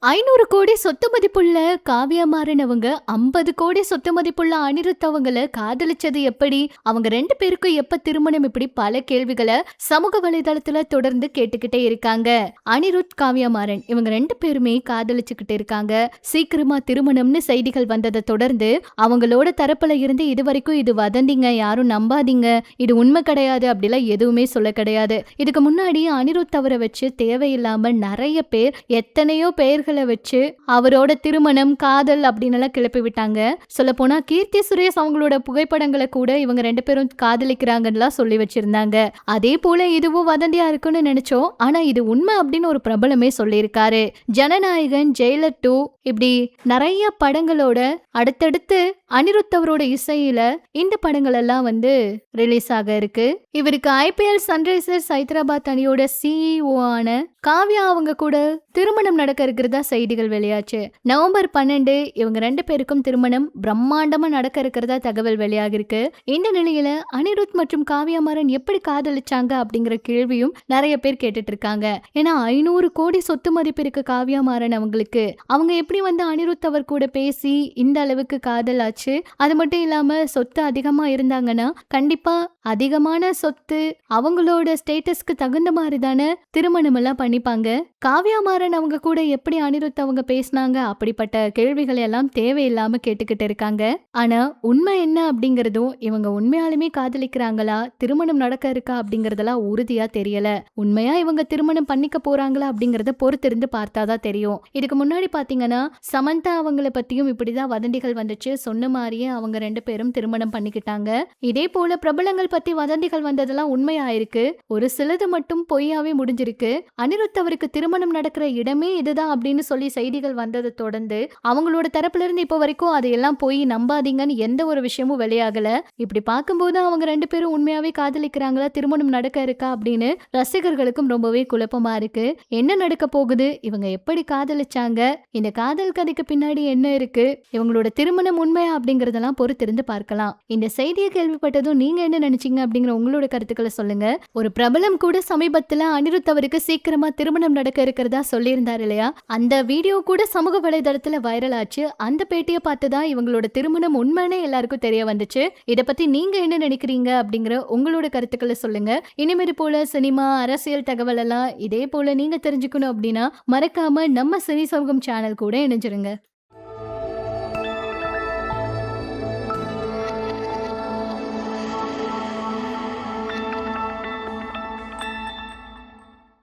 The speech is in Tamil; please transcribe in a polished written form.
500 கோடி சொத்து மதிப்புள்ள காவ்யா மாறன் அவங்க 50 கோடி சொத்து மதிப்புள்ள அனிருத் அவங்கள காதலிச்சது எப்படி, அவங்க 2 பேருக்கும் எப்ப திருமணம், இப்படி பல கேள்விகளை சமூக வலைதளத்துல தொடர்ந்து கேட்டுக்கிட்டே இருக்காங்க. அனிருத் காவ்யா மாறன் இவங்க 2 பேருமே காதலிச்சுக்கிட்டு இருக்காங்க. சீக்கிரமா திருமணம்னு செய்திகள் வந்ததை தொடர்ந்து அவங்களோட தரப்புல இருந்து இதுவரைக்கும் இது வதந்திங்க, யாரும் நம்பாதீங்க, இது உண்மை கிடையாது அப்படிலாம் எதுவுமே சொல்ல கிடையாது. இதுக்கு முன்னாடி அனிருத் அவரை வச்சு தேவையில்லாம நிறைய பேர் எத்தனையோ பெயர்களை வச்சு அவரோட திருமணம், காதல் அப்படின்னு கிளப்பி விட்டாங்க. சொல்ல போனா கீர்த்தி சுரேஷ் அவங்களோட புகைப்படங்களை கூட இவங்க 2 பேரும் காதலிக்கிறாங்கன்னு சொல்லி வச்சிருந்தாங்க. அதே போல இதுவும் வதந்தியா இருக்குன்னு நினைச்சோம். ஆனா இது உண்மை அப்படின்னு ஒரு பிரபலமே சொல்லியிருக்காரு. ஜனநாயகன், ஜெயிலர் 2 இப்படி நிறைய படங்களோட அடுத்தடுத்து அனிருத் அவரோட இசையில இந்த படங்கள் எல்லாம் ரிலீஸ் ஆக இருக்கு. இவருக்கு IPL சன்ரைசர்ஸ் ஹைதராபாத் அணியோட CEO ஆன காவ்யா அவங்க கூட திருமணம் நடக்க இருக்கிறதா செய்திகள் வெளியாச்சு. நவம்பர் 12 இவங்க 2 பேருக்கும் திருமணம் பிரம்மாண்டமா நடக்க இருக்கிறதா தகவல் வெளியாகிருக்கு. இந்த நிலையில அனிருத் மற்றும் காவ்யா மாறன் எப்படி காதலிச்சாங்க அப்படிங்கிற கேள்வியும் நிறைய பேர் கேட்டுட்டு இருக்காங்க. ஏன்னா 500 கோடி சொத்து மதிப்பு இருக்கு காவ்யா மாறன் அவங்களுக்கு. அவங்க எப்படி அனிருத் அவர் கூட பேசி இந்த அளவுக்கு காதல் ஆச்சு. அது மட்டும் இல்லாம சொத்து அதிகமா இருந்தாங்கன்னா கண்டிப்பா அதிகமான சொத்து அவங்களோட ஸ்டேட்டஸ்க்கு தகுந்த மாதிரி தானே திருமணம் எல்லாம் பண்ணிப்பாங்க. காவ்யா மாறன் அவங்க கூட எப்படி அனிருத் அவங்க பேசினாங்க, அப்படிப்பட்ட கேள்விகளை எல்லாம் தேவையில்லாம கேட்டுக்கிட்டு இருக்காங்க. ஆனா உண்மை என்ன அப்படிங்கறதும், இவங்க உண்மையாலுமே காதலிக்கிறாங்களா, திருமணம் நடக்க இருக்கா அப்படிங்கறதெல்லாம் உறுதியா தெரியல. உண்மையா இவங்க திருமணம் பண்ணிக்க போறாங்களா அப்படிங்கறத பொறுத்திருந்து பார்த்தாதான் தெரியும். இதுக்கு முன்னாடி பாத்தீங்கன்னா சமந்தா அவங்கள பத்தியும் இப்படிதான் வதந்திகள் வந்துச்சு. சொன்ன மாதிரியே அவங்க 2 பேரும் திருமணம் பண்ணிக்கிட்டாங்க. இதே போல பிரபலங்கள் பத்தி வதந்திகள் வந்ததெல்லாம் உண்மையாயிருக்கு. ஒரு சிலது மட்டும் பொய்யாவே முடிஞ்சிருக்கு. அனிருத் அவருக்கு திருமணம் நடக்கிற இடமே இதுதான் அப்படின்னு சொல்லி செய்திகள் வந்ததை தொடர்ந்து அவங்களோட தரப்புல இருந்து இப்போ வரைக்கும் அதையெல்லாம் போய் நம்பாதீங்கன்னு எந்த ஒரு விஷயமும் வெளியாகல. இப்படி பார்க்கும்போது அவங்க 2 பேரும் உண்மையாவே காதலிக்கிறாங்களா, திருமணம் நடக்க இருக்கா அப்படின்னு ரசிகர்களுக்கும் ரொம்பவே குழப்பமா இருக்கு. என்ன நடக்க போகுது, இவங்க எப்படி காதலிச்சாங்க, இந்த காதல் கதைக்கு பின்னாடி என்ன இருக்கு, இவங்களோட திருமணம் உண்மையா அப்படிங்கறதெல்லாம் பொறுத்திருந்து பார்க்கலாம். இந்த செய்தியை கேள்விப்பட்டதும் நீங்க என்ன நினைச்சீங்க அப்படிங்கிற உங்களோட கருத்துக்களை சொல்லுங்க. ஒரு பிரபலம் கூட சமீபத்துல அனிருத் அவருக்கு சீக்கிரமா திருமணம் நடக்க இருக்கிறதா சொல்லியிருந்தாரு இல்லையா, அந்த வீடியோ கூட சமூக வலைதளத்துல வைரல் ஆச்சு. அந்த பேட்டியை பார்த்துதான் இவங்களோட திருமணம் உண்மைன்னு எல்லாருக்கும் தெரிய வந்துச்சு. இதை பத்தி நீங்க என்ன நினைக்கிறீங்க அப்படிங்கிற உங்களோட கருத்துக்களை சொல்லுங்க. இனிமேல் போல சினிமா, அரசியல் தகவல் எல்லாம் இதே போல நீங்க தெரிஞ்சுக்கணும் அப்படின்னா மறக்காம நம்ம சினி சமூகம் சேனல் கூட இணைஞ்சிருங்க.